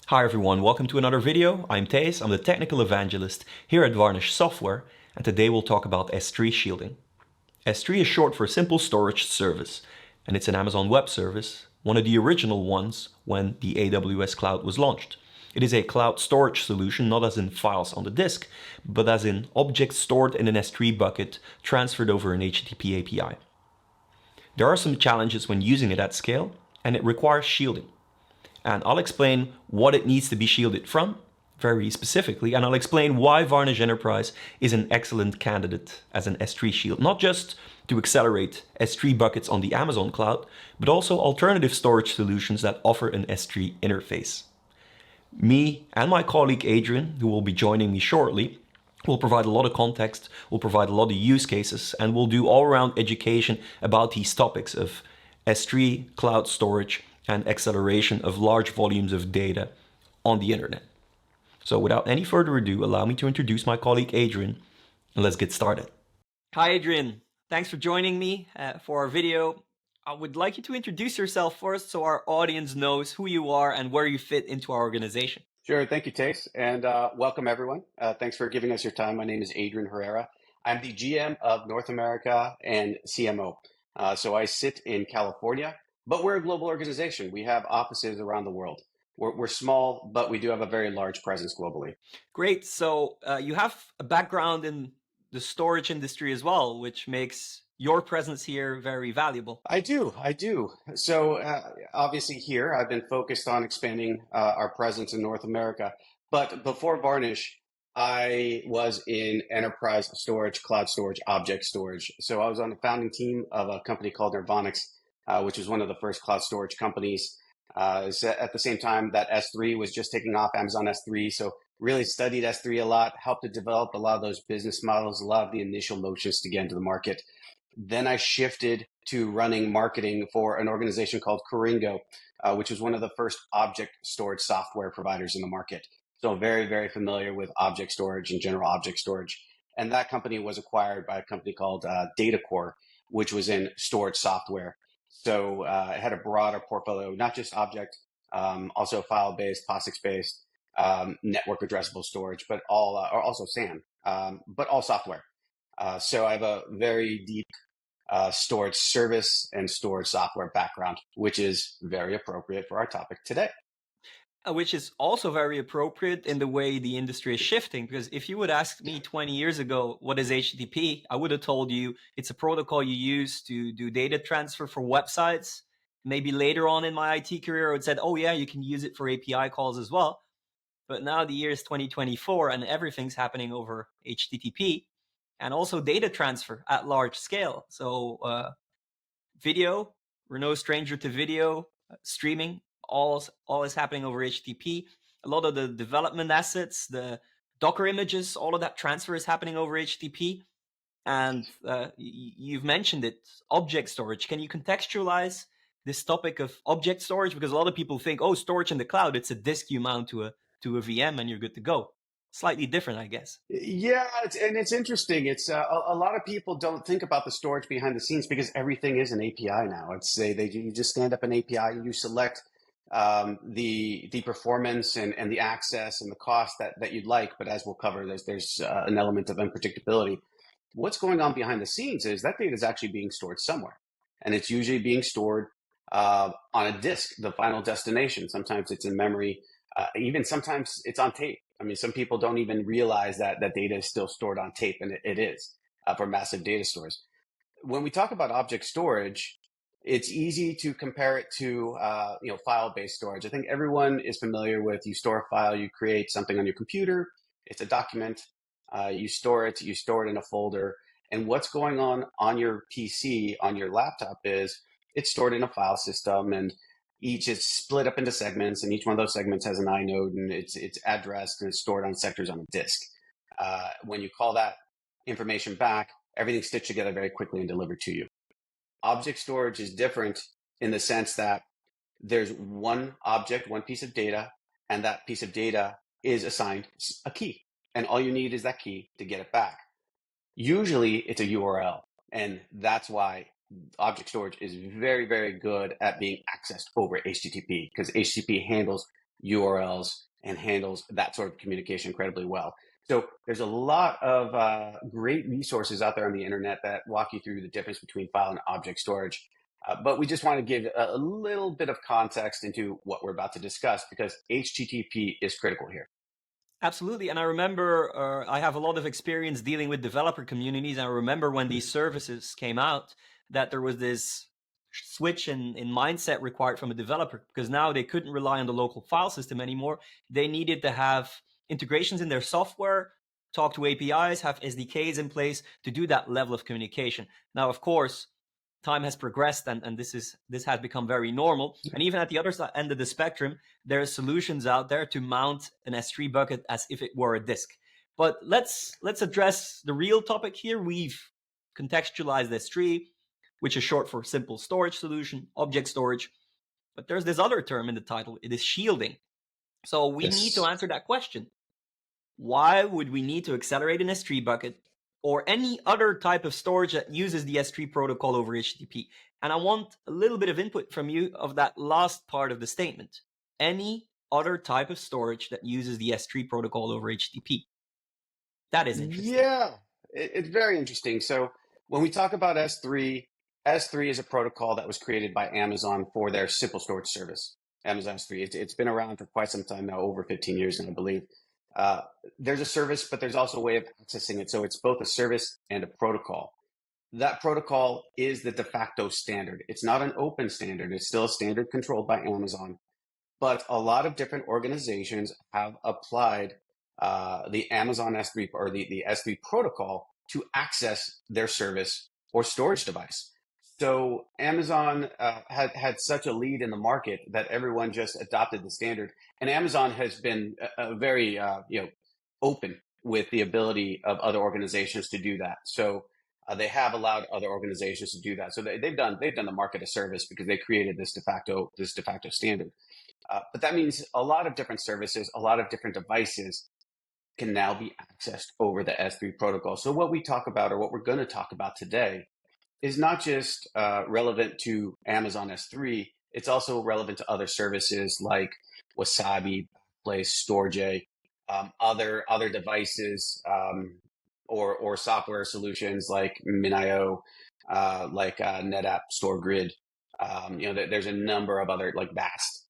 Hi everyone, welcome to another video. I'm Thijs, I'm the technical evangelist here at Varnish Software, and today we'll talk about S3 shielding. S3 is short for Simple Storage Service, and it's an Amazon Web Service, one of the original ones when the AWS cloud was launched. It is a cloud storage solution, not as in files on the disk, but as in objects stored in an S3 bucket transferred over an HTTP API. There are some challenges when using it at scale, and it requires shielding. And I'll explain what it needs to be shielded from, very specifically, and I'll explain why Varnish Enterprise is an excellent candidate as an S3 shield, not just to accelerate S3 buckets on the Amazon cloud, but also alternative storage solutions that offer an S3 interface. Me and my colleague Adrian, who will be joining me shortly, will provide a lot of context, will provide a lot of use cases, and we'll do all-around education about these topics of S3, cloud storage, and acceleration of large volumes of data on the internet. So without any further ado, allow me to introduce my colleague Adrian, and let's get started. Hi Adrian, thanks for joining me for our video. I would like you to introduce yourself first so our audience knows who you are and where you fit into our organization. Sure, thank you, Thijs, and welcome everyone. Thanks for giving us your time. My name is Adrian Herrera. I'm the GM of North America and CMO. So I sit in California, but we're a global organization. We have offices around the world. We're small, but we do have a very large presence globally. Great. So you have a background in the storage industry as well, which makes your presence here very valuable. I do. So obviously here, I've been focused on expanding our presence in North America. But before Varnish, I was in enterprise storage, cloud storage, object storage. So I was on the founding team of a company called Evangelist, which was one of the first cloud storage companies. At the same time that S3 was just taking off, Amazon S3. So really studied S3 a lot, helped to develop a lot of those business models, a lot of the initial motions to get into the market. Then I shifted to running marketing for an organization called Coringo, which was one of the first object storage software providers in the market. So very, very familiar with object storage and general object storage. And that company was acquired by a company called DataCore, which was in storage software. So it had a broader portfolio, not just object, also file-based, POSIX-based, network addressable storage, but all, or also SAN, but all software. So I have a very deep storage service and storage software background, which is very appropriate for our topic today. Which is also very appropriate in the way the industry is shifting, because if you would ask me 20 years ago, what is HTTP? I would have told you it's a protocol you use to do data transfer for websites. Maybe later on in my IT career, I would said, oh yeah, you can use it for API calls as well. But now the year is 2024 and everything's happening over HTTP and also data transfer at large scale. So video, we're no stranger to video, streaming, all is happening over HTTP. A lot of the development assets, the Docker images, all of that transfer is happening over HTTP. And you've mentioned it, object storage. Can you contextualize this topic of object storage? Because a lot of people think, oh, storage in the cloud, it's a disk you mount to a VM and you're good to go. Slightly different, I guess. Yeah, it's interesting. It's a lot of people don't think about the storage behind the scenes because everything is an API now. You just stand up an API and you select the performance and the access and the cost that you'd like. But as we'll cover, there's an element of unpredictability. What's going on behind the scenes is that data is actually being stored somewhere, and it's usually being stored on a disk, the final destination. Sometimes it's in memory. Even sometimes it's on tape. I mean, some people don't even realize that data is still stored on tape, and it is for massive data stores. When we talk about object storage, it's easy to compare it to file-based storage. I think everyone is familiar with you store a file, you create something on your computer, it's a document, you store it in a folder, and what's going on your PC, on your laptop is it's stored in a file system, and each is split up into segments, and each one of those segments has an inode, and it's addressed and it's stored on sectors on a disk. When you call that information back, everything's stitched together very quickly and delivered to you. Object storage is different in the sense that there's one object, one piece of data, and that piece of data is assigned a key, and all you need is that key to get it back. Usually it's a URL, and that's why object storage is very, very good at being accessed over HTTP, because HTTP handles URLs, and handles that sort of communication incredibly well. So there's a lot of great resources out there on the internet that walk you through the difference between file and object storage. But we just want to give a little bit of context into what we're about to discuss because HTTP is critical here. Absolutely. And I remember I have a lot of experience dealing with developer communities. And I remember when these services came out that there was this switch in mindset required from a developer because now they couldn't rely on the local file system anymore. They needed to have integrations in their software, talk to APIs, have SDKs in place to do that level of communication. Now, of course, time has progressed and this has become very normal. And even at the other end of the spectrum, there are solutions out there to mount an S3 bucket as if it were a disk. But let's address the real topic here. We've contextualized S3, which is short for simple storage solution, object storage. But there's this other term in the title. It is shielding. So we need to answer that question. Why would we need to accelerate an S3 bucket or any other type of storage that uses the S3 protocol over HTTP? And I want a little bit of input from you of that last part of the statement. Any other type of storage that uses the S3 protocol over HTTP. That is interesting. Yeah, it's very interesting. So when we talk about S3, S3 is a protocol that was created by Amazon for their simple storage service, Amazon S3. It's been around for quite some time now, over 15 years, I believe. There's a service, but there's also a way of accessing it. So it's both a service and a protocol. That protocol is the de facto standard. It's not an open standard. It's still a standard controlled by Amazon. But a lot of different organizations have applied the Amazon S3 or the S3 protocol to access their service or storage device. So Amazon had such a lead in the market that everyone just adopted the standard. And Amazon has been very open with the ability of other organizations to do that. So they have allowed other organizations to do that. So they've done the market a service because they created this de facto standard. But that means a lot of different services, a lot of different devices can now be accessed over the S3 protocol. So what we talk about, or what we're going to talk about today, is not just relevant to Amazon S3. It's also relevant to other services like Wasabi, Backblaze, Storj, other devices, or software solutions like MinIO, like NetApp, StoreGrid. There's a number of other, like Vast.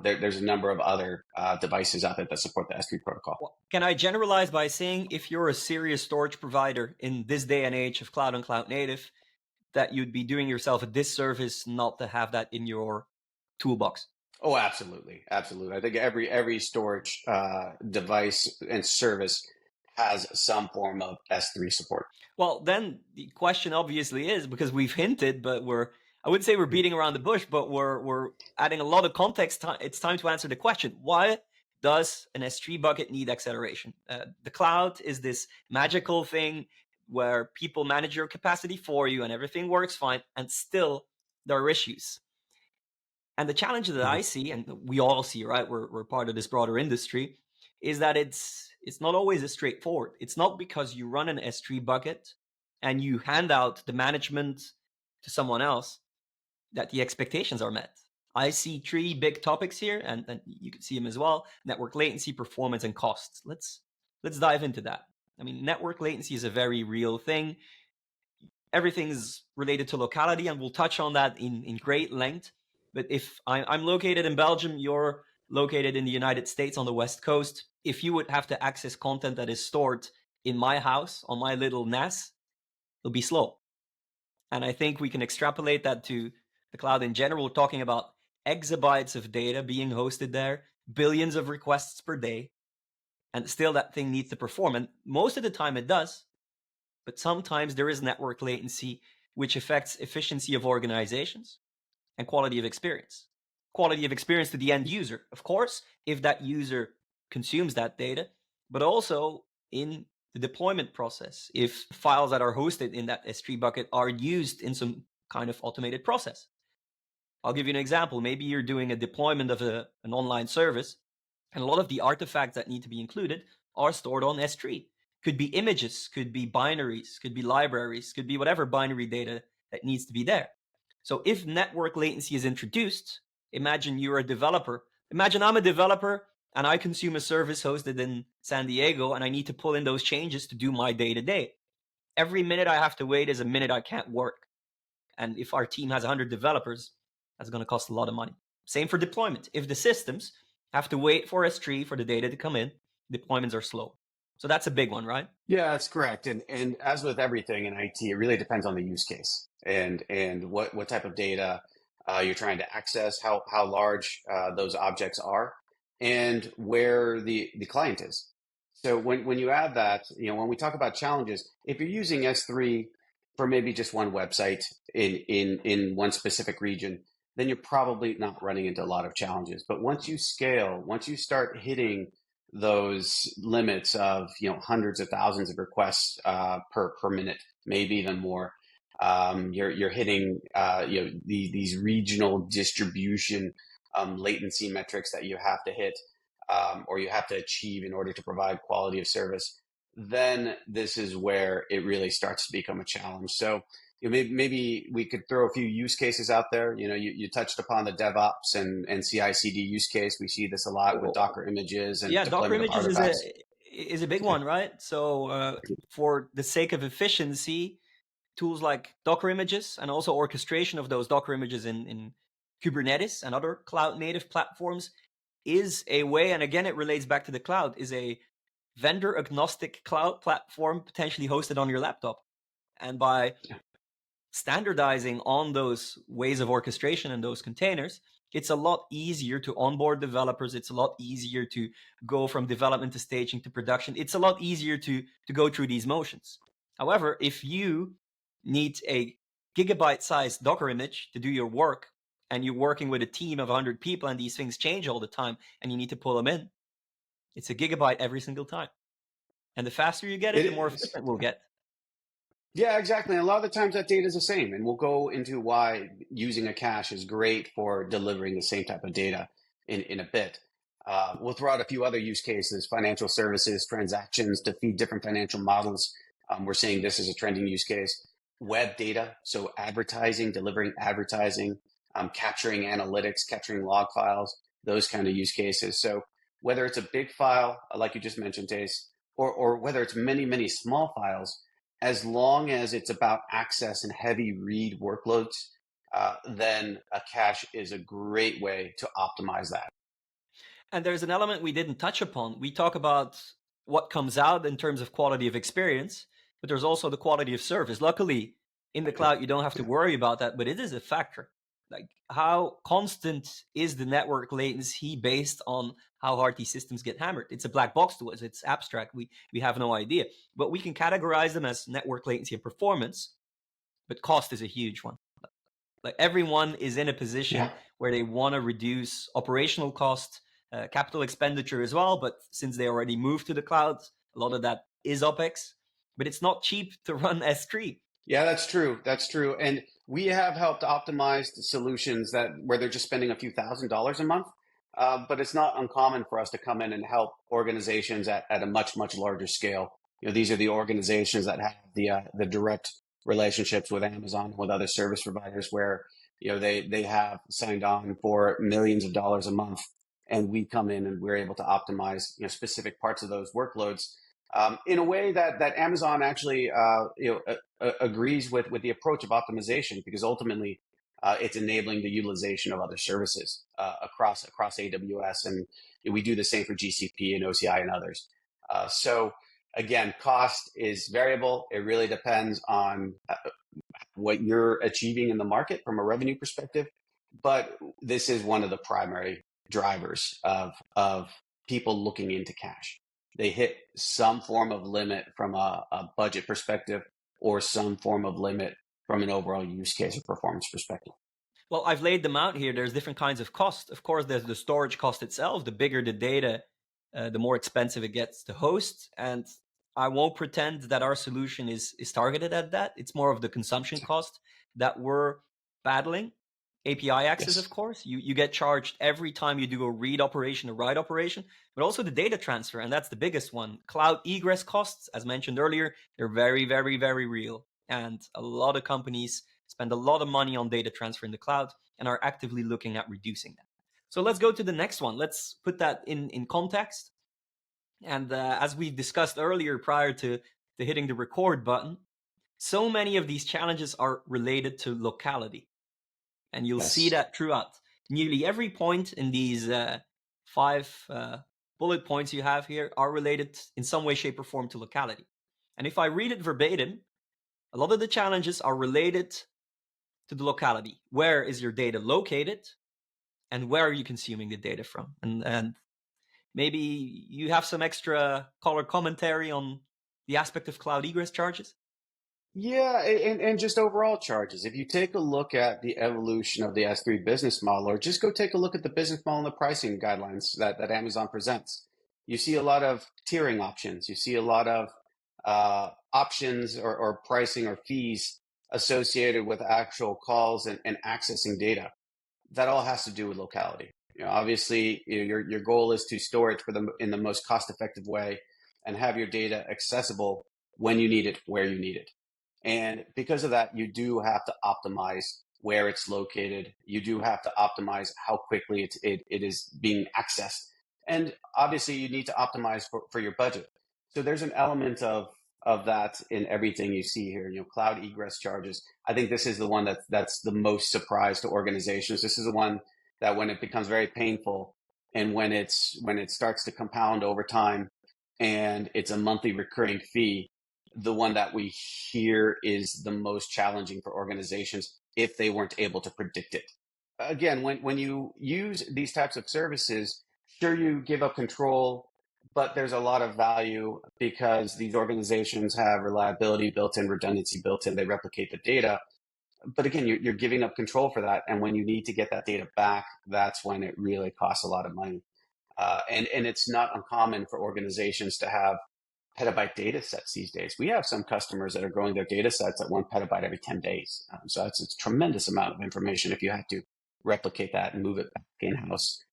There's a number of other devices out there that support the S3 protocol. Well, can I generalize by saying if you're a serious storage provider in this day and age of cloud and cloud native, that you'd be doing yourself a disservice not to have that in your toolbox? Oh, absolutely. Absolutely. I think every storage device and service has some form of S3 support. Well, then the question obviously is, because we've hinted, but I wouldn't say we're beating around the bush, but we're adding a lot of context. It's time to answer the question. Why does an S3 bucket need acceleration? The cloud is this magical thing where people manage your capacity for you and everything works fine, and still there are issues. And the challenge that I see, and we all see, right? We're part of this broader industry, is that it's not always as straightforward. It's not because you run an S3 bucket and you hand out the management to someone else that the expectations are met. I see three big topics here, and you can see them as well: network latency, performance, and costs. Let's dive into that. I mean, network latency is a very real thing. Everything is related to locality, and we'll touch on that in great length. But if I'm located in Belgium, you're located in the United States on the West Coast, if you would have to access content that is stored in my house, on my little NAS, it'll be slow. And I think we can extrapolate that to the cloud in general. We're talking about exabytes of data being hosted there, billions of requests per day, and still that thing needs to perform. And most of the time it does, but sometimes there is network latency, which affects efficiency of organizations and quality of experience. Quality of experience to the end user, of course, if that user consumes that data, but also in the deployment process, if files that are hosted in that S3 bucket are used in some kind of automated process. I'll give you an example. Maybe you're doing a deployment of an online service, and a lot of the artifacts that need to be included are stored on S3. Could be images, could be binaries, could be libraries, could be whatever binary data that needs to be there. So if network latency is introduced, imagine you're a developer. Imagine I'm a developer and I consume a service hosted in San Diego and I need to pull in those changes to do my day-to-day. Every minute I have to wait is a minute I can't work. And if our team has 100 developers, that's going to cost a lot of money. Same for deployment. If the systems have to wait for S3 for the data to come in, deployments are slow. So that's a big one, right? Yeah, that's correct. And as with everything in IT, it really depends on the use case and what type of data you're trying to access, how large those objects are, and where the client is. So when you add that, when we talk about challenges, if you're using S3 for maybe just one website in one specific region, then you're probably not running into a lot of challenges. But once you scale, once you start hitting those limits of hundreds of thousands of requests per minute, maybe even more. You're hitting these regional distribution latency metrics that you have to hit or you have to achieve in order to provide quality of service. Then this is where it really starts to become a challenge. So maybe we could throw a few use cases out there. You touched upon the DevOps and CI/CD use case. We see this a lot with Docker images and Yeah, Docker deployment of images artifacts. is a big one, right? So for the sake of efficiency, tools like Docker images and also orchestration of those Docker images in Kubernetes and other cloud native platforms is a way, and again, it relates back to the cloud, is a vendor agnostic cloud platform potentially hosted on your laptop. And by standardizing on those ways of orchestration and those containers, it's a lot easier to onboard developers. It's a lot easier to go from development to staging to production. It's a lot easier to go through these motions. However, if you need a gigabyte-sized Docker image to do your work, and you're working with a team of 100 people and these things change all the time and you need to pull them in, it's a gigabyte every single time. And the faster you get it, the more efficient we'll get. Yeah, exactly. And a lot of the times that data is the same. And we'll go into why using a cache is great for delivering the same type of data in a bit. We'll throw out a few other use cases, financial services, transactions to feed different financial models. We're seeing this as a trending use case. Web data, so advertising, delivering advertising, capturing analytics, capturing log files, those kind of use cases. So whether it's a big file, like you just mentioned, Thijs, or whether it's many, many small files, as long as it's about access and heavy read workloads, then a cache is a great way to optimize that. And there's an element we didn't touch upon. We talk about what comes out in terms of quality of experience, but there's also the quality of service. Luckily, in the cloud, you don't have to worry about that, but it is a factor. Like, how constant is the network latency based on how hard these systems get hammered? It's a black box to us. It's abstract. We have no idea. But we can categorize them as network latency and performance, but cost is a huge one. Like, everyone is in a position where they want to reduce operational cost, capital expenditure as well. But since they already moved to the cloud, a lot of that is OpEx, but it's not cheap to run S3. Yeah, that's true. That's true. And we have helped optimize the solutions where they're just spending a few $1,000s a month. But it's not uncommon for us to come in and help organizations at a much, much larger scale. These are the organizations that have the direct relationships with Amazon, with other service providers, where they have signed on for millions of dollars a month, and we come in and we're able to optimize specific parts of those workloads in a way that Amazon actually agrees with the approach of optimization, because ultimately it's enabling the utilization of other services across AWS, and we do the same for GCP and OCI and others. So again, cost is variable. It really depends on what you're achieving in the market from a revenue perspective, but this is one of the primary drivers of people looking into cache. They hit some form of limit from a budget perspective, or some form of limit from an overall use case or performance perspective. Well, I've laid them out here. There's different kinds of cost. Of course, there's the storage cost itself. The bigger the data, the more expensive it gets to host. And I won't pretend that our solution is targeted at that. It's more of the consumption cost that we're battling. API access, of course. You get charged every time you do a read operation, a write operation, but also the data transfer, and that's the biggest one. Cloud egress costs, as mentioned earlier, they're very, very, very real. And a lot of companies spend a lot of money on data transfer in the cloud and are actively looking at reducing that. So let's go to the next one. Let's put that in context. And as we discussed earlier prior to hitting the record button, so many of these challenges are related to locality. And you'll see that throughout. Nearly every point in these 5 bullet points you have here are related in some way, shape, or form to locality. And if I read it verbatim, a lot of the challenges are related to the locality. Where is your data located? And where are you consuming the data from? And maybe you have some extra color commentary on the aspect of cloud egress charges? Yeah, and just overall charges. If you take a look at the evolution of the S3 business model, or just go take a look at the business model and the pricing guidelines that Amazon presents, you see a lot of tiering options. You see a lot of options or pricing or fees associated with actual calls and accessing data. That all has to do with locality. Obviously, your goal is to store it in the most cost-effective way and have your data accessible when you need it, where you need it. And because of that, you do have to optimize where it's located. You do have to optimize how quickly it is being accessed. And obviously, you need to optimize for your budget. So there's an element of that in everything you see here. Cloud egress charges. I think this is the one that's the most surprise to organizations. This is the one that when it becomes very painful and when it starts to compound over time and it's a monthly recurring fee, the one that we hear is the most challenging for organizations if they weren't able to predict it. Again, when you use these types of services, sure, you give up control, but there's a lot of value because these organizations have reliability built in, redundancy built in, they replicate the data. But again, you're giving up control for that. And when you need to get that data back, that's when it really costs a lot of money. And it's not uncommon for organizations to have petabyte data sets these days. We have some customers that are growing their data sets at 1 petabyte every 10 days. So that's a tremendous amount of information if you had to replicate that and move it back in-house.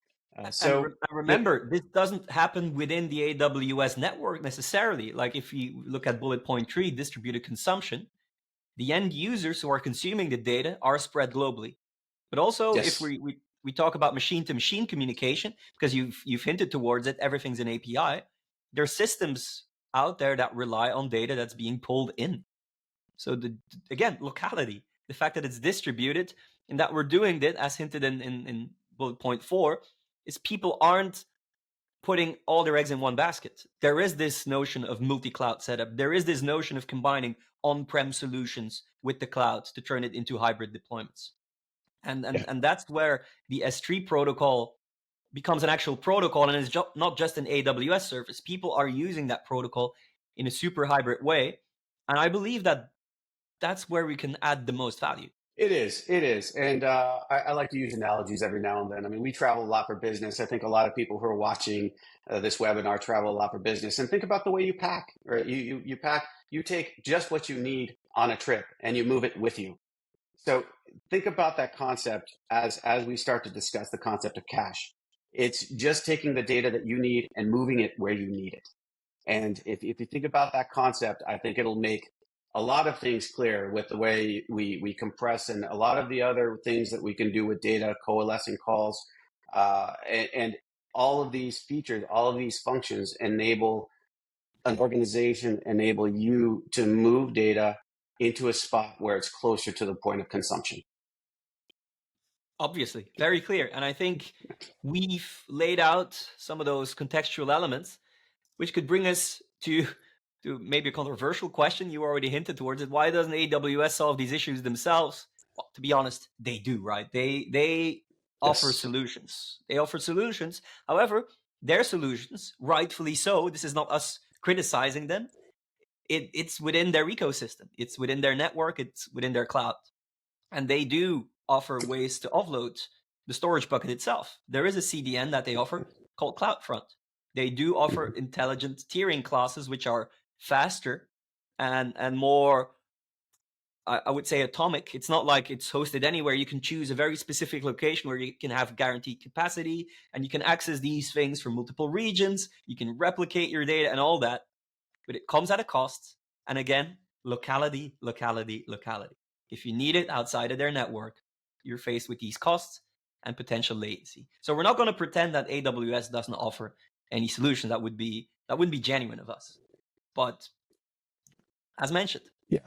Remember, this doesn't happen within the AWS network necessarily. Like if you look at bullet point 3, distributed consumption, the end users who are consuming the data are spread globally. But also, yes. if we talk about machine-to-machine communication, because you've hinted towards it, everything's an API. There are systems out there that rely on data that's being pulled in. So again, locality, the fact that it's distributed and that we're doing that, as hinted in bullet point 4, is people aren't putting all their eggs in one basket. There is this notion of multi-cloud setup. There is this notion of combining on-prem solutions with the cloud to turn it into hybrid deployments. And that's where the S3 protocol becomes an actual protocol, and it's not just an AWS service. People are using that protocol in a super hybrid way. And I believe that that's where we can add the most value. It is. And I like to use analogies every now and then. I mean, we travel a lot for business. I think a lot of people who are watching this webinar travel a lot for business. And think about the way you pack. Right? You pack, you take just what you need on a trip and you move it with you. So think about that concept as we start to discuss the concept of cache. It's just taking the data that you need and moving it where you need it. And if you think about that concept, I think it'll make a lot of things clear with the way we compress and a lot of the other things that we can do with data, coalescing calls, and all of these features, all of these functions enable an organization, enable you to move data into a spot where it's closer to the point of consumption. Obviously, very clear. And I think we've laid out some of those contextual elements, which could bring us to maybe a controversial question. You already hinted towards it. Why doesn't AWS solve these issues themselves? Well, to be honest, they do, right? They offer solutions. They offer solutions. However, their solutions, rightfully so, this is not us criticizing them. It's within their ecosystem. It's within their network. It's within their cloud. And they do offer ways to offload the storage bucket itself. There is a CDN that they offer called CloudFront. They do offer intelligent tiering classes, which are faster and more, I would say, atomic. It's not like it's hosted anywhere. You can choose a very specific location where you can have guaranteed capacity, and you can access these things from multiple regions. You can replicate your data and all that, but it comes at a cost. And again, locality. If you need it outside of their network, you're faced with these costs. and potential latency. So we're not going to pretend that AWS doesn't offer any solution. That wouldn't be genuine of us. But as mentioned, Yeah.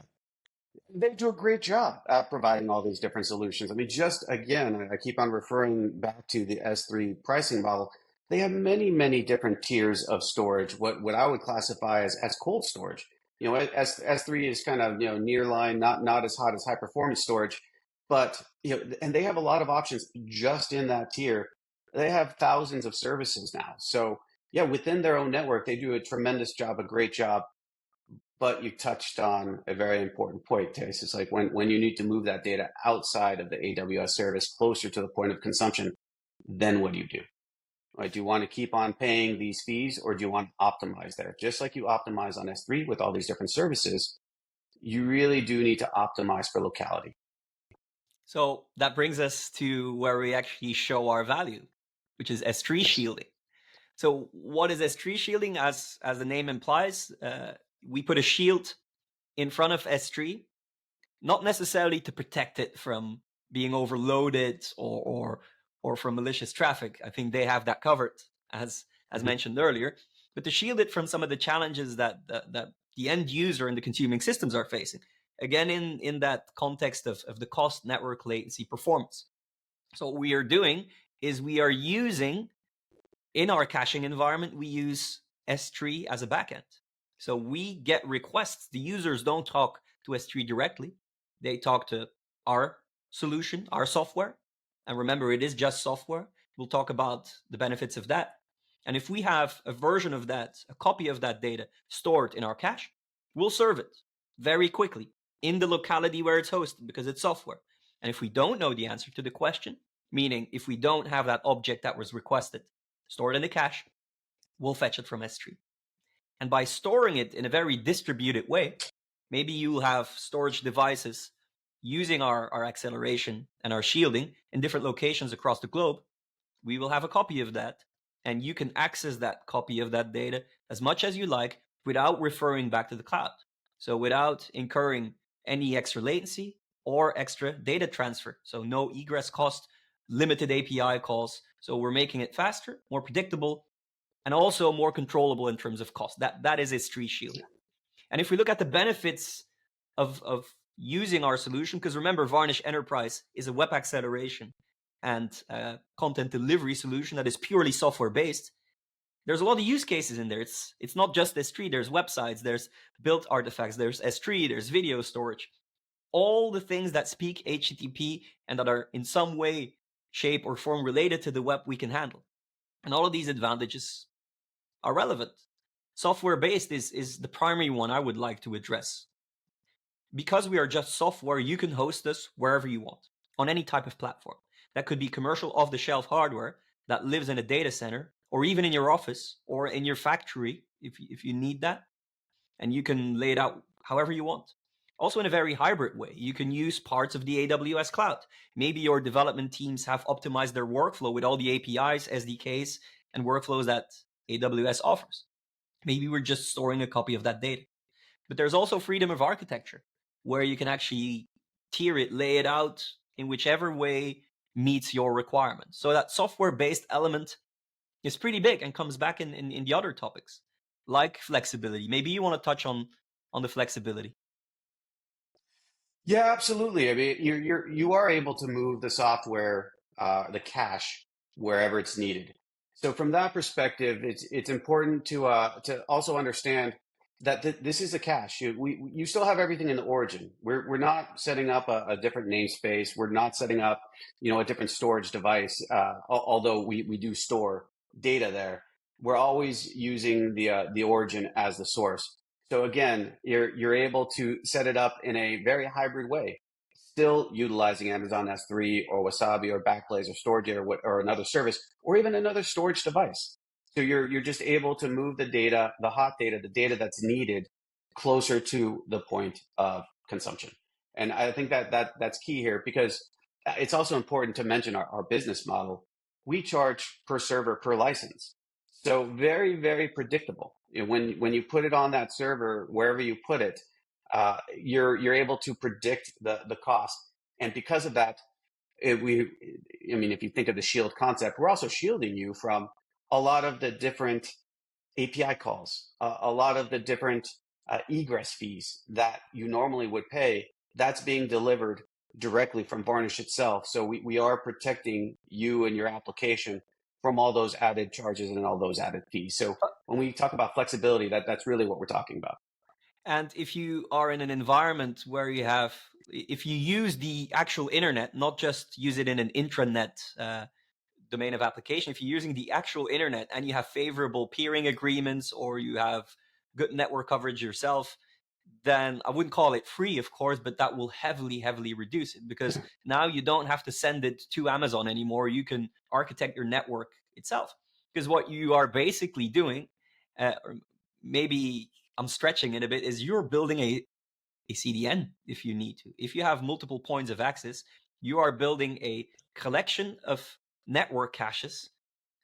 They do a great job at providing all these different solutions. I mean, just again, I keep on referring back to the S3 pricing model. They have many, many different tiers of storage, what I would classify as cold storage. You know, S3 is kind of, nearline, not as hot as high performance storage, but and they have a lot of options just in that tier. They have thousands of services now. So yeah, within their own network, they do a tremendous job, a great job. But you touched on a very important point, Tace. It's like when you need to move that data outside of the AWS service, closer to the point of consumption, then what do you do? Right? Do you want to keep on paying these fees, or do you want to optimize there? Just like you optimize on S3 with all these different services, you really do need to optimize for locality. So that brings us to where we actually show our value, which is S3 shielding. So what is S3 shielding? As the name implies, we put a shield in front of S3, not necessarily to protect it from being overloaded or from malicious traffic. I think they have that covered, as mentioned earlier, but to shield it from some of the challenges that the end user and the consuming systems are facing. Again, in that context of the cost, network latency, performance. So what we are doing is we are using, in our caching environment, we use S3 as a backend. So we get requests. The users don't talk to S3 directly. They talk to our solution, our software. And remember, it is just software. We'll talk about the benefits of that. And if we have a version of that, a copy of that data stored in our cache, we'll serve it very quickly in the locality where it's hosted because it's software. And if we don't know the answer to the question, meaning if we don't have that object that was requested stored in the cache, we'll fetch it from S3. And by storing it in a very distributed way, maybe you'll have storage devices using our acceleration and our shielding in different locations across the globe. We will have a copy of that, and you can access that copy of that data as much as you like without referring back to the cloud. So without incurring any extra latency or extra data transfer. So no egress cost, limited API calls. So we're making it faster, more predictable, and also more controllable in terms of cost. That is S3 shielding. And if we look at the benefits of using our solution, because remember, Varnish Enterprise is a web acceleration and content delivery solution that is purely software based. There's a lot of use cases in there. It's not just S3. There's websites, there's built artifacts, there's S3, there's video storage. All the things that speak HTTP and that are in some way, shape, or form related to the web, we can handle. And all of these advantages are relevant. Software based is the primary one I would like to address. Because we are just software, you can host us wherever you want, on any type of platform. That could be commercial off-the-shelf hardware that lives in a data center, or even in your office, or in your factory, if you need that. And you can lay it out however you want. Also in a very hybrid way, you can use parts of the AWS cloud. Maybe your development teams have optimized their workflow with all the APIs, SDKs, and workflows that AWS offers. Maybe we're just storing a copy of that data. But there's also freedom of architecture, where you can actually tier it, lay it out in whichever way meets your requirements. So that software-based element is pretty big and comes back in the other topics, like flexibility. Maybe you want to touch on the flexibility. Yeah, absolutely. I mean, you are able to move the software, the cache, wherever it's needed. So from that perspective, it's important to also understand that this is a cache. You still have everything in the origin. We're not setting up a different namespace. We're not setting up a different storage device. Although we do store data there, we're always using the origin as the source. So again, you're able to set it up in a very hybrid way, still utilizing Amazon S3 or Wasabi or Backblaze or StorageData or another service, or even another storage device. So you're just able to move the data, the hot data, the data that's needed, closer to the point of consumption. And I think that's key here, because it's also important to mention our business model. We charge per server per license. So very, very predictable. When you put it on that server, wherever you put it, you're able to predict the cost. And because of that, if you think of the shield concept, we're also shielding you from a lot of the different API calls, a lot of the different egress fees that you normally would pay. That's being delivered directly from Varnish itself. So we are protecting you and your application from all those added charges and all those added fees. So when we talk about flexibility, that's really what we're talking about. And if you are in an environment where if you use the actual internet, not just use it in an intranet domain of application, if you're using the actual internet and you have favorable peering agreements or you have good network coverage yourself, then I wouldn't call it free, of course, but that will heavily, heavily reduce it, because now you don't have to send it to Amazon anymore. You can architect your network itself. Because what you are basically doing, or maybe I'm stretching it a bit, is you're building a CDN if you need to. If you have multiple points of access, you are building a collection of network caches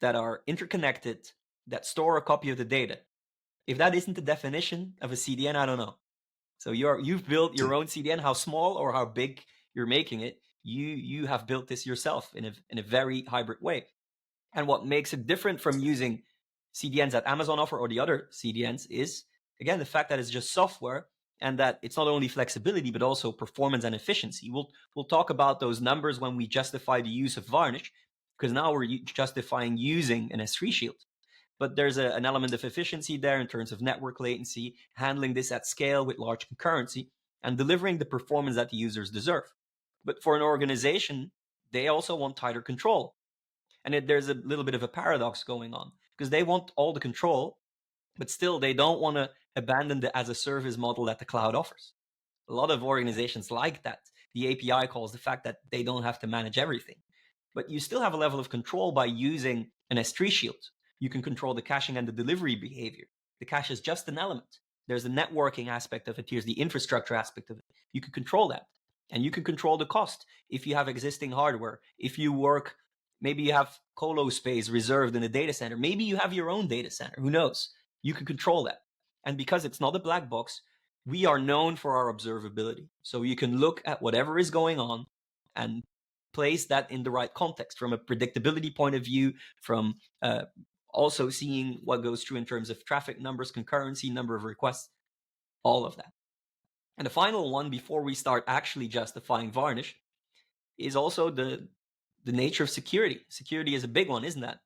that are interconnected, that store a copy of the data. If that isn't the definition of a CDN, I don't know. So you've built your own CDN. How small or how big you're making it, you have built this yourself in a very hybrid way. And what makes it different from using CDNs that Amazon offer or the other CDNs is, again, the fact that it's just software, and that it's not only flexibility but also performance and efficiency. We'll talk about those numbers when we justify the use of Varnish, because now we're justifying using an S3 shield. But there's an element of efficiency there in terms of network latency, handling this at scale with large concurrency, and delivering the performance that the users deserve. But for an organization, they also want tighter control. And there's a little bit of a paradox going on, because they want all the control, but still they don't want to abandon the as a service model that the cloud offers. A lot of organizations like that. The API calls, the fact that they don't have to manage everything. But you still have a level of control by using an S3 shield. You can control the caching and the delivery behavior. The cache is just an element. There's a networking aspect of it. Here's the infrastructure aspect of it. You can control that. And you can control the cost if you have existing hardware. If you work, maybe you have colo space reserved in a data center. Maybe you have your own data center. Who knows? You can control that. And because it's not a black box, we are known for our observability. So you can look at whatever is going on and place that in the right context from a predictability point of view, from also seeing what goes through in terms of traffic numbers, concurrency, number of requests, all of that. And the final one, before we start actually justifying Varnish, is also the nature of security. Security is a big one, isn't that?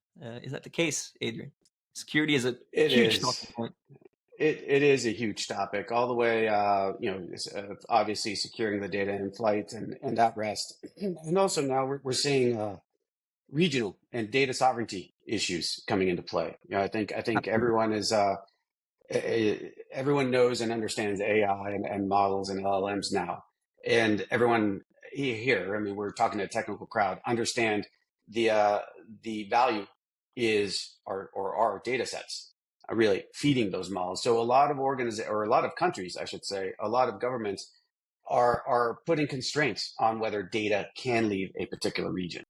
Is that the case, Adrian? Security is a huge talking point. It is a huge topic, all the way, obviously securing the data in flight and at rest. And also now we're seeing regional and data sovereignty issues coming into play. I think everyone everyone knows and understands AI and models and LLMs now, and everyone here, we're talking to a technical crowd, understand the value is our data sets are really feeding those models. So a lot of a lot of countries, I should say, a lot of governments are putting constraints on whether data can leave a particular region.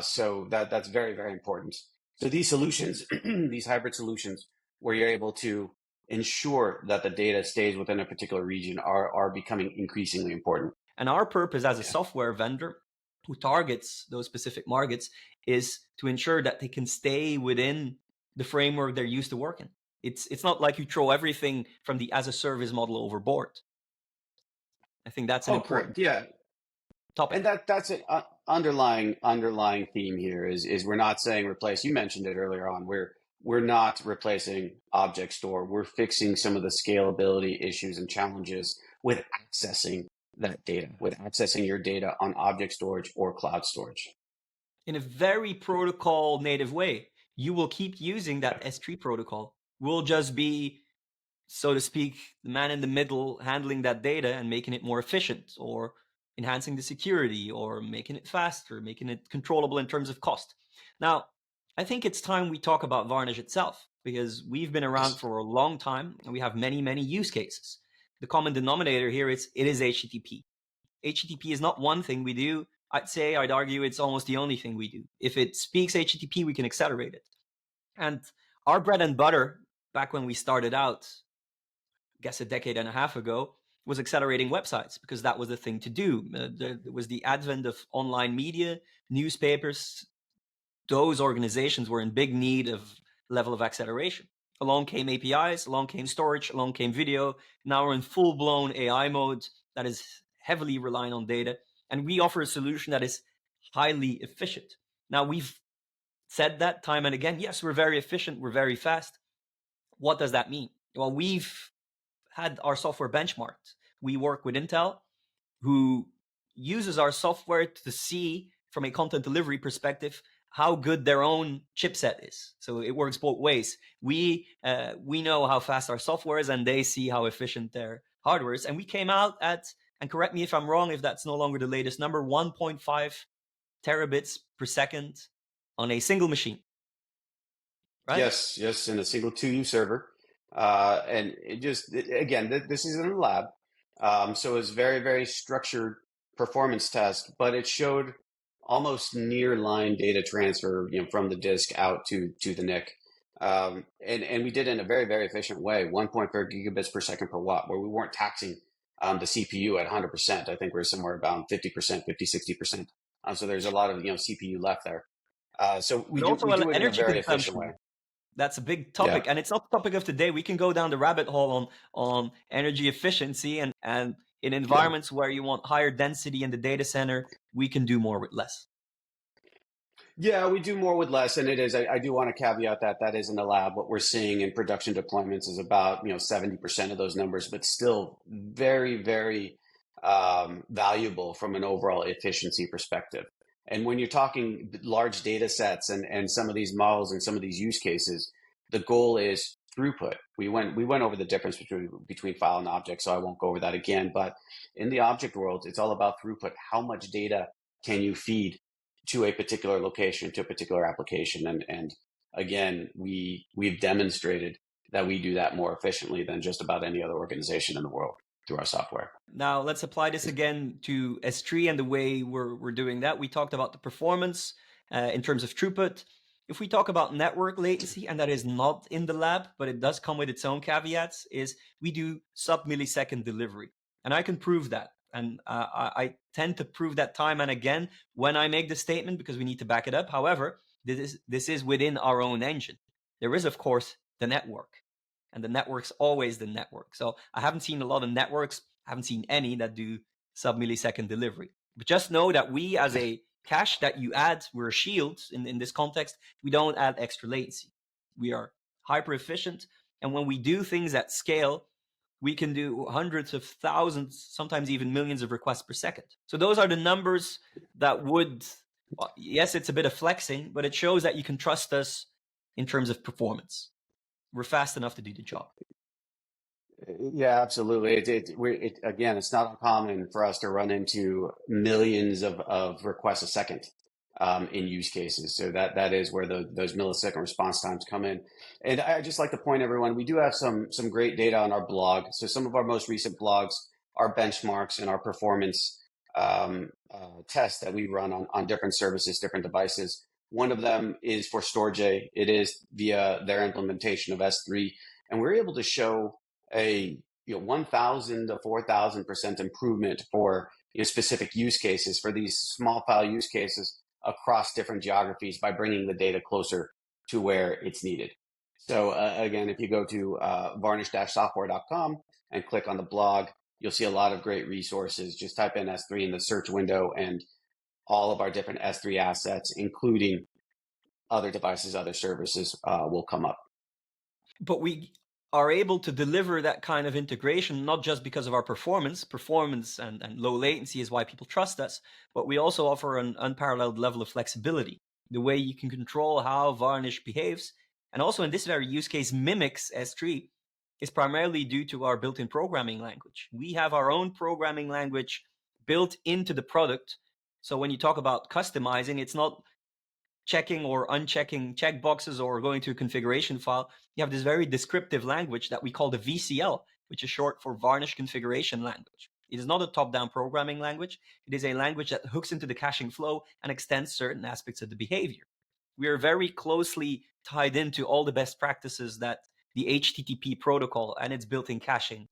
So that's very, very important. So these solutions, these hybrid solutions, where you're able to ensure that the data stays within a particular region, are becoming increasingly important. And our purpose as a software vendor who targets those specific markets is to ensure that they can stay within the framework they're used to working. It's not like you throw everything from the as a service model overboard. I think that's an important topic. And that's an underlying theme here is we're not saying replace. You mentioned it earlier on. We're not replacing object store. We're fixing some of the scalability issues and challenges with accessing that data, with accessing your data on object storage or cloud storage. In a very protocol native way. You will keep using that S3 protocol. We'll just be, so to speak, the man in the middle handling that data and making it more efficient, or enhancing the security, or making it faster, making it controllable in terms of cost. Now, I think it's time we talk about Varnish itself, because we've been around for a long time and we have many, many use cases. The common denominator here is it is HTTP. HTTP is not one thing we do. I'd argue it's almost the only thing we do. If it speaks HTTP, we can accelerate it. And our bread and butter, back when we started out, I guess a decade and a half ago, was accelerating websites, because that was the thing to do. There was the advent of online media, newspapers. Those organizations were in big need of level of acceleration. Along came APIs, along came storage, along came video. Now we're in full-blown AI mode that is heavily relying on data. And we offer a solution that is highly efficient. Now, we've said that time and again. Yes, we're very efficient, we're very fast. What does that mean? Well, we've had our software benchmarked. We work with Intel, who uses our software to see from a content delivery perspective how good their own chipset is. So it works both ways. We know how fast our software is, and they see how efficient their hardware is. And we came out at, and correct me if I'm wrong, if that's no longer the latest number, 1.5 terabits per second on a single machine, right? Yes, in a single 2U server. And again, this is in a lab. So it's very, very structured performance test, but it showed almost near line data transfer, from the disk out to the NIC. And we did it in a very, very efficient way, 1.4 gigabits per second per watt, where we weren't taxing the CPU at 100%. I think we're somewhere about 50%, 50, 60%. So there's a lot of CPU left there. So we But do also we do it in a energy very efficient way. consumption. That's a big topic, Yeah. and it's not the topic of today. We can go down the rabbit hole on energy efficiency, and in Yeah. environments where you want higher density in the data center, we can do more with less. Yeah, we do more with less, and it is. I do want to caveat that is in the lab. What we're seeing in production deployments is about 70% of those numbers, but still very, very valuable from an overall efficiency perspective. And when you're talking large data sets and some of these models and some of these use cases, the goal is throughput. We went over the difference between file and object, so I won't go over that again. But in the object world, it's all about throughput. How much data can you feed to a particular location, to a particular application? And again, we've demonstrated that we do that more efficiently than just about any other organization in the world through our software. Now let's apply this again to S3 and the way we're doing that. We talked about the performance in terms of throughput. If we talk about network latency, and that is not in the lab, but it does come with its own caveats, is we do sub-millisecond delivery. And I can prove that. And I tend to prove that time and again when I make the statement, because we need to back it up. However, this is within our own engine. There is, of course, the network. And the network's always the network. So I haven't seen a lot of networks, I haven't seen any that do sub-millisecond delivery. But just know that we, as a cache that you add, we're a shield in this context. We don't add extra latency. We are hyper efficient. And when we do things at scale, we can do hundreds of thousands, sometimes even millions of requests per second. So those are the numbers that would, well, yes, it's a bit of flexing, but it shows that you can trust us in terms of performance. We're fast enough to do the job. Yeah, absolutely. Again, it's not uncommon for us to run into millions of requests a second in use cases. So that is where those millisecond response times come in. And I just like to point everyone, we do have some great data on our blog. So some of our most recent blogs are benchmarks and our performance tests that we run on different services, different devices. One of them is for Storj. It is via their implementation of S3, and we're able to show a 1,000 to 4,000% improvement for specific use cases, for these small file use cases across different geographies, by bringing the data closer to where it's needed. So again, if you go to varnish-software.com and click on the blog, you'll see a lot of great resources. Just type in S3 in the search window, and all of our different S3 assets, including other devices, other services, will come up. But we are able to deliver that kind of integration, not just because of our performance and low latency is why people trust us, but we also offer an unparalleled level of flexibility. The way you can control how Varnish behaves, and also in this very use case mimics S3, is primarily due to our built-in programming language. We have our own programming language built into the product. So when you talk about customizing, it's not checking or unchecking checkboxes or going to a configuration file. You have this very descriptive language that we call the VCL, which is short for Varnish Configuration Language. It is not a top-down programming language. It is a language that hooks into the caching flow and extends certain aspects of the behavior. We are very closely tied into all the best practices that the HTTP protocol and its built-in caching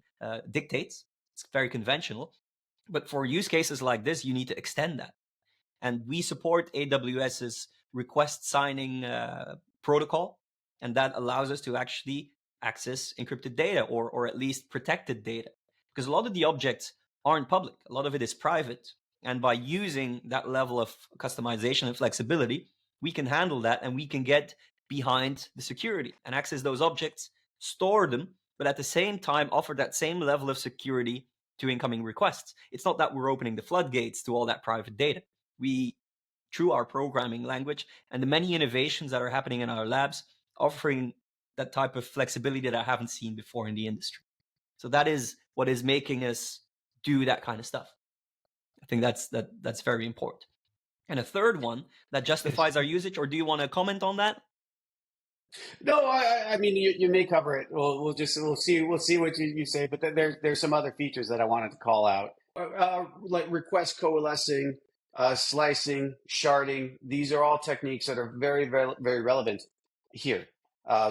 dictates. It's very conventional. But for use cases like this, you need to extend that. And we support AWS's request signing protocol, and that allows us to actually access encrypted data or at least protected data. Because a lot of the objects aren't public, a lot of it is private. And by using that level of customization and flexibility, we can handle that and we can get behind the security and access those objects, store them, but at the same time offer that same level of security to incoming requests. It's not that we're opening the floodgates to all that private data. We, through our programming language and the many innovations that are happening in our labs, offering that type of flexibility that I haven't seen before in the industry. So that is what is making us do that kind of stuff. I think that's very important. And a third one that justifies our usage, or do you want to comment on that? No, I mean you may cover it. We'll see what you say. But there's some other features that I wanted to call out, like request coalescing, slicing, sharding. These are all techniques that are very very relevant here.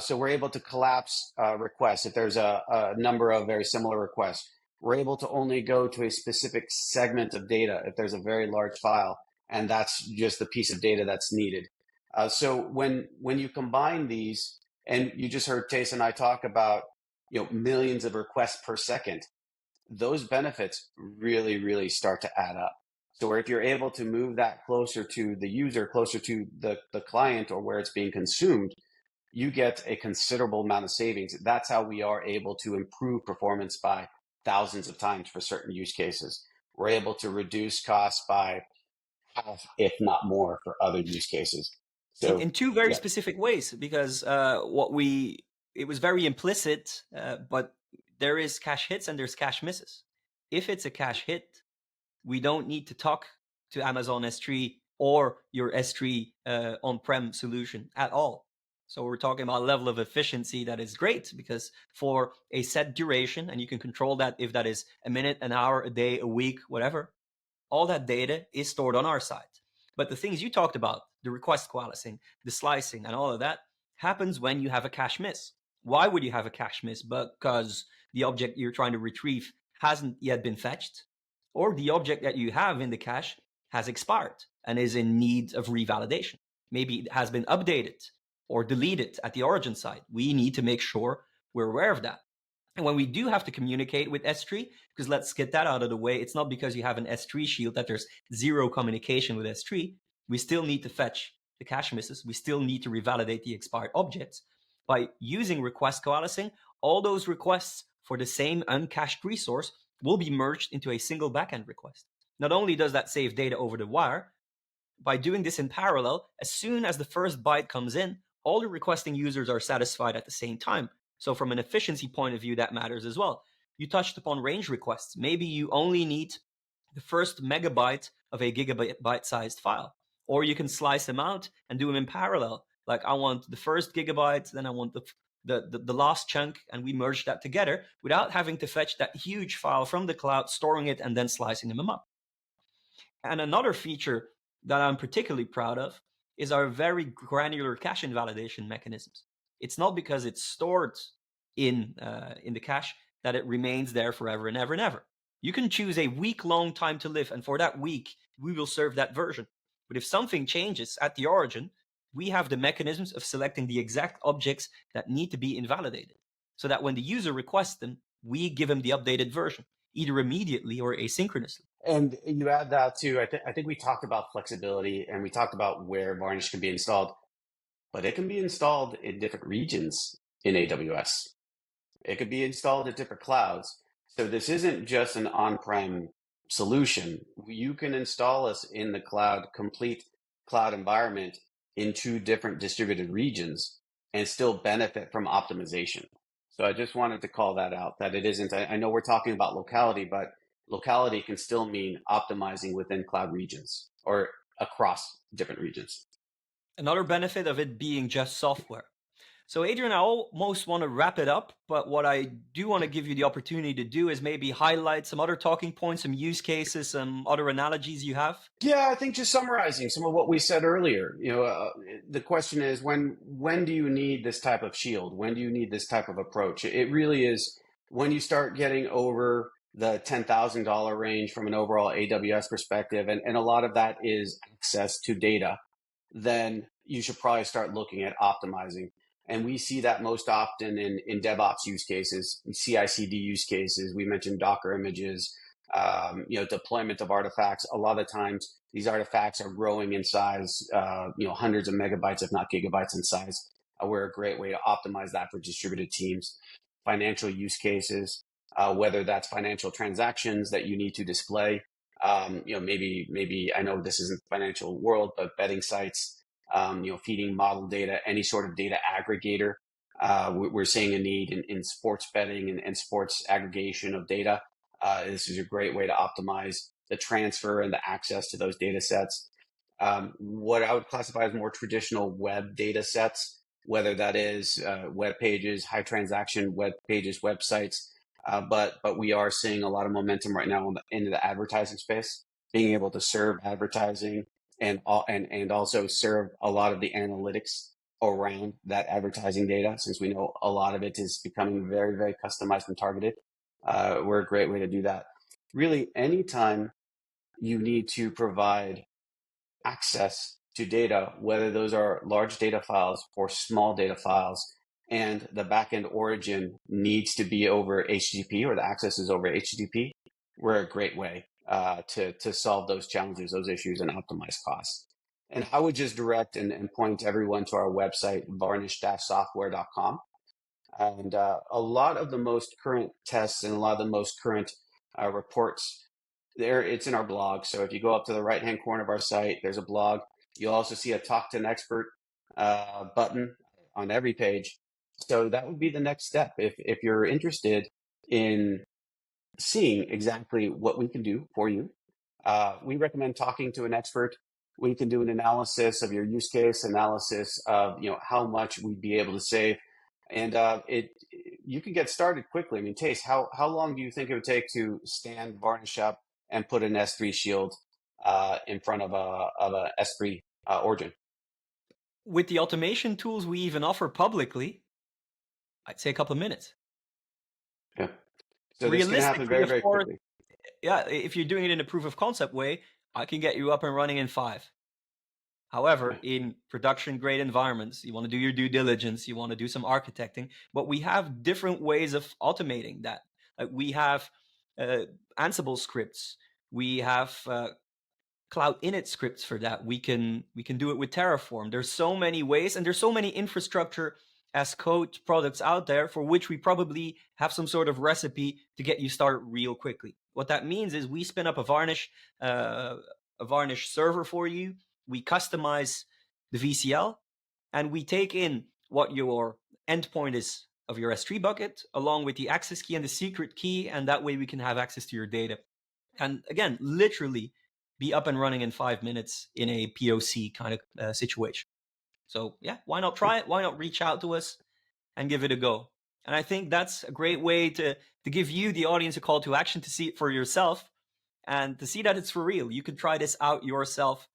So we're able to collapse requests if there's a number of very similar requests. We're able to only go to a specific segment of data if there's a very large file, and that's just the piece of data that's needed. So when you combine these, and you just heard Thijs and I talk about millions of requests per second, those benefits really start to add up. So if you're able to move that closer to the user, closer to the client or where it's being consumed, you get a considerable amount of savings. That's how we are able to improve performance by thousands of times for certain use cases. We're able to reduce costs by half, if not more, for other use cases. So, in two very specific ways, because it was very implicit, but there is cache hits and there's cache misses. If it's a cache hit, we don't need to talk to Amazon S3 or your S3 on-prem solution at all. So we're talking about a level of efficiency that is great, because for a set duration, and you can control that if that is a minute, an hour, a day, a week, whatever, all that data is stored on our side. But the things you talked about, the request coalescing, the slicing, and all of that happens when you have a cache miss. Why would you have a cache miss? Because the object you're trying to retrieve hasn't yet been fetched, or the object that you have in the cache has expired and is in need of revalidation. Maybe it has been updated or deleted at the origin side. We need to make sure we're aware of that. And when we do have to communicate with S3, because let's get that out of the way, it's not because you have an S3 shield that there's zero communication with S3. We still need to fetch the cache misses. We still need to revalidate the expired objects. By using request coalescing, all those requests for the same uncached resource will be merged into a single backend request. Not only does that save data over the wire, by doing this in parallel, as soon as the first byte comes in, all the requesting users are satisfied at the same time. So from an efficiency point of view, that matters as well. You touched upon range requests. Maybe you only need the first megabyte of a gigabyte sized file, or you can slice them out and do them in parallel. Like I want the first gigabyte, then I want the last chunk, and we merge that together without having to fetch that huge file from the cloud, storing it, and then slicing them up. And another feature that I'm particularly proud of is our very granular cache invalidation mechanisms. It's not because it's stored in the cache that it remains there forever and ever and ever. You can choose a week-long time to live, and for that week, we will serve that version. But if something changes at the origin, we have the mechanisms of selecting the exact objects that need to be invalidated, so that when the user requests them, we give them the updated version, either immediately or asynchronously. And you add that to, I think we talked about flexibility, and we talked about where Varnish can be installed, but it can be installed in different regions in AWS. It could be installed at different clouds. So this isn't just an on-prem solution. You can install us in the cloud, complete cloud environment in 2 different distributed regions and still benefit from optimization. So I just wanted to call that out, that it isn't, I know we're talking about locality, but locality can still mean optimizing within cloud regions or across different regions. Another benefit of it being just software. So Adrian, I almost want to wrap it up, but what I do want to give you the opportunity to do is maybe highlight some other talking points, some use cases, some other analogies you have. Yeah, I think just summarizing some of what we said earlier. The question is, when do you need this type of shield? When do you need this type of approach? It really is when you start getting over the $10,000 range from an overall AWS perspective, and a lot of that is access to data, then you should probably start looking at optimizing. And we see that most often in DevOps use cases, CI/CD use cases. We mentioned Docker images, deployment of artifacts. A lot of times, these artifacts are growing in size, hundreds of megabytes, if not gigabytes in size. We're a great way to optimize that for distributed teams. Financial use cases, whether that's financial transactions that you need to display. Maybe I know this isn't the financial world, but betting sites, feeding model data, any sort of data aggregator. We're seeing a need in sports betting and sports aggregation of data. This is a great way to optimize the transfer and the access to those data sets. What I would classify as more traditional web data sets, whether that is web pages, high transaction web pages, websites, but we are seeing a lot of momentum right now into the advertising space, being able to serve advertising and also serve a lot of the analytics around that advertising data, since we know a lot of it is becoming very, very customized and targeted. We're a great way to do that. Really, anytime you need to provide access to data, whether those are large data files or small data files, and the backend origin needs to be over HTTP or the access is over HTTP, we're a great way to solve those challenges, those issues, and optimize costs. And I would just direct and point everyone to our website, varnish-software.com. And a lot of the most current tests and a lot of the most current reports there, it's in our blog. So if you go up to the right-hand corner of our site, there's a blog. You'll also see a Talk to an Expert button on every page. So that would be the next step. If you're interested in seeing exactly what we can do for you, we recommend talking to an expert. We can do an analysis of your use case, analysis of how much we'd be able to save, and you can get started quickly. I mean, Thijs, how long do you think it would take to stand Varnish up and put an S3 shield in front of a S3 origin? With the automation tools we even offer publicly, I'd say a couple of minutes. Yeah. So this can happen very, very quickly. Yeah, if you're doing it in a proof of concept way, I can get you up and running in 5. However, in production grade environments, you want to do your due diligence, you want to do some architecting, but we have different ways of automating that. We have Ansible scripts, we have cloud init scripts for that. We can do it with Terraform. There's so many ways, and there's so many infrastructure as code products out there for which we probably have some sort of recipe to get you started real quickly. What that means is we spin up a Varnish server for you. We customize the VCL, and we take in what your endpoint is of your S3 bucket, along with the access key and the secret key, and that way we can have access to your data. And again, literally be up and running in 5 minutes in a POC kind of situation. So yeah, why not try it? Why not reach out to us and give it a go? And I think that's a great way to give you, the audience, a call to action, to see it for yourself and to see that it's for real. You can try this out yourself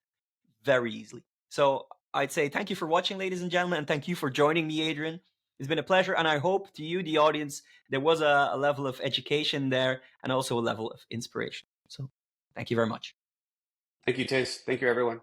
very easily. So I'd say thank you for watching, ladies and gentlemen, and thank you for joining me, Adrian. It's been a pleasure, and I hope to you, the audience, there was a level of education there and also a level of inspiration. So thank you very much. Thank you, Thijs. Thank you, everyone.